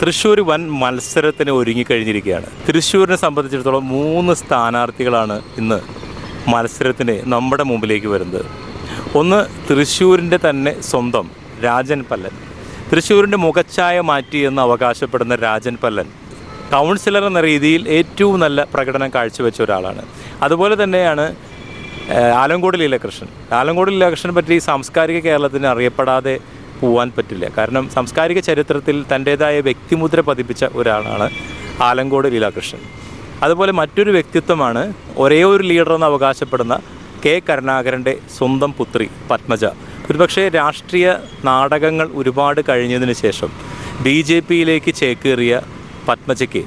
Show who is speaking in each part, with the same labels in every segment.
Speaker 1: തൃശ്ശൂർ വൻ മത്സരത്തിന് ഒരുങ്ങിക്കഴിഞ്ഞിരിക്കുകയാണ്. തൃശ്ശൂരിനെ സംബന്ധിച്ചിടത്തോളം 3 സ്ഥാനാർത്ഥികളാണ് ഇന്ന് മത്സരത്തിന് നമ്മുടെ മുമ്പിലേക്ക് വരുന്നത്. ഒന്ന് തൃശ്ശൂരിൻ്റെ തന്നെ സ്വന്തം രാജൻ പല്ലൻ. തൃശ്ശൂരിൻ്റെ മുഖച്ഛായ മാറ്റിയെന്ന് അവകാശപ്പെടുന്ന രാജൻ പല്ലൻ കൗൺസിലർ എന്ന രീതിയിൽ ഏറ്റവും നല്ല പ്രകടനം കാഴ്ചവെച്ച ഒരാളാണ്. അതുപോലെ തന്നെയാണ് ആലങ്കോട് ലീലാകൃഷ്ണൻ. ആലങ്കോട് ലീലാകൃഷ്ണനെ പറ്റി സാംസ്കാരിക കേരളത്തിന് അറിയപ്പെടാതെ പോവാൻ പറ്റില്ല. കാരണം സാംസ്കാരിക ചരിത്രത്തിൽ തൻ്റേതായ വ്യക്തിമുദ്ര പതിപ്പിച്ച ഒരാളാണ് ആലങ്കോട് ലീലാകൃഷ്ണൻ. അതുപോലെ മറ്റൊരു വ്യക്തിത്വമാണ് ഒരേ ഒരു ലീഡർ എന്ന് അവകാശപ്പെടുന്ന കെ കരുണാകരൻ്റെ സ്വന്തം പുത്രി പത്മജ. ഒരുപക്ഷെ രാഷ്ട്രീയ നാടകങ്ങൾ ഒരുപാട് കഴിഞ്ഞതിന് ശേഷം BJPയിലേക്ക് ചേക്കേറിയ പത്മജയ്ക്ക്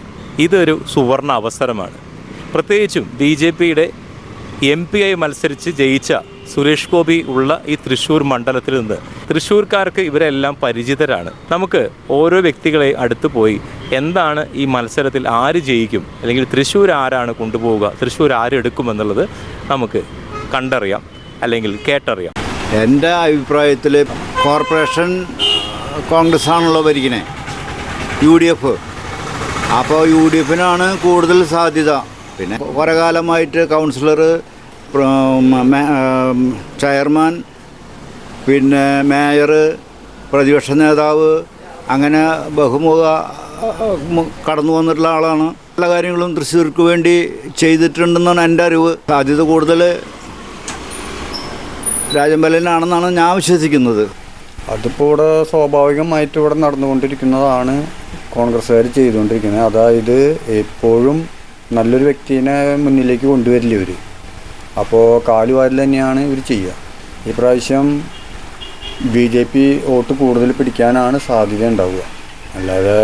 Speaker 1: ഇതൊരു സുവർണ അവസരമാണ്. പ്രത്യേകിച്ചും BJPയുടെ MP ആയി മത്സരിച്ച് ജയിച്ച സുരേഷ് ഗോപി ഉള്ള ഈ തൃശ്ശൂർ മണ്ഡലത്തിൽ നിന്ന് തൃശ്ശൂർക്കാർക്ക് ഇവരെല്ലാം പരിചിതരാണ്. നമുക്ക് ഓരോ വ്യക്തികളെ അടുത്ത് പോയി എന്താണ് ഈ മത്സരത്തിൽ ആര് ജയിക്കും, അല്ലെങ്കിൽ തൃശ്ശൂർ ആരാണ് കൊണ്ടുപോവുക, തൃശ്ശൂർ ആരെടുക്കുമെന്നുള്ളത് നമുക്ക് കണ്ടറിയാം, അല്ലെങ്കിൽ കേട്ടറിയാം.
Speaker 2: എൻ്റെ അഭിപ്രായത്തിൽ കോർപ്പറേഷൻ കോൺഗ്രസ് ആണല്ലോ ഭരിക്കണേ, UDF. അപ്പോൾ UDFനാണ് കൂടുതൽ സാധ്യത. പിന്നെ കുറേ കാലമായിട്ട് കൗൺസിലർ, ചെയർമാൻ, പിന്നെ മേയർ, പ്രതിപക്ഷ നേതാവ്, അങ്ങനെ ബഹുമുഖ കടന്നു വന്നിട്ടുള്ള ആളാണ്. എല്ലാ കാര്യങ്ങളും തൃശ്ശൂർക്ക് വേണ്ടി ചെയ്തിട്ടുണ്ടെന്നാണ് എൻ്റെ അറിവ്. സാധ്യത കൂടുതൽ രാജൻ പല്ലനാണെന്നാണ് ഞാൻ വിശ്വസിക്കുന്നത്.
Speaker 3: അതിപ്പോൾ ഇവിടെ സ്വാഭാവികമായിട്ട് ഇവിടെ നടന്നുകൊണ്ടിരിക്കുന്നതാണ് കോൺഗ്രസ്സുകാർ ചെയ്തുകൊണ്ടിരിക്കുന്നത്. അതായത് എപ്പോഴും നല്ലൊരു വ്യക്തിനെ മുന്നിലേക്ക് കൊണ്ടുവരില്ല ഇവർ. അപ്പോൾ കാലുവാരിൽ തന്നെയാണ് ഇവർ ചെയ്യുക. ഈ പ്രാവശ്യം BJP വോട്ട് കൂടുതൽ പിടിക്കാനാണ് സാധ്യത ഉണ്ടാവുക, അല്ലാതെ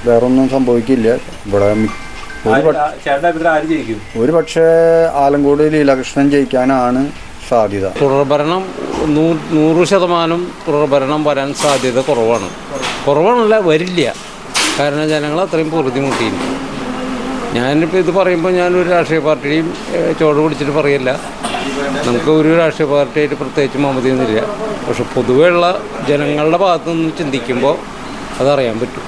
Speaker 3: വേറൊന്നും സംഭവിക്കില്ല. ഇവിടെ ഒരു പക്ഷേ ആലങ്കോട് ലീലാകൃഷ്ണൻ ജയിക്കാനാണ് സാധ്യത.
Speaker 4: തുടർഭരണം 100% തുടർഭരണം വരാൻ സാധ്യത കുറവാണല്ല, വരില്ല. കാരണം ജനങ്ങൾ അത്രയും പൊറുതിമുട്ടിയില്ല. ഞാനിപ്പോൾ ഇത് പറയുമ്പോൾ ഞാനൊരു രാഷ്ട്രീയ പാർട്ടിയും ചോട് പിടിച്ചിട്ട് പറയില്ല. നമുക്ക് ഒരു രാഷ്ട്രീയ പാർട്ടിയായിട്ട് പ്രത്യേകിച്ച് മമതയൊന്നുമില്ല. പക്ഷെ പൊതുവെയുള്ള ജനങ്ങളുടെ ഭാഗത്തു നിന്ന് ചിന്തിക്കുമ്പോൾ അതറിയാൻ പറ്റും.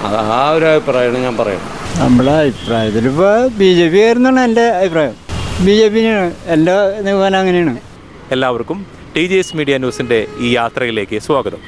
Speaker 4: അത് ആ ഒരു അഭിപ്രായമാണ് ഞാൻ പറയുന്നത്.
Speaker 5: നമ്മുടെ അഭിപ്രായത്തിൽ ഇപ്പോൾ BJP ആയിരുന്നാണ് എൻ്റെ അഭിപ്രായം. BJPനാണ് എൻ്റെ നിഗമനം, അങ്ങനെയാണ്.
Speaker 1: എല്ലാവർക്കും TGS മീഡിയ ന്യൂസിൻ്റെ ഈ യാത്രയിലേക്ക് സ്വാഗതം.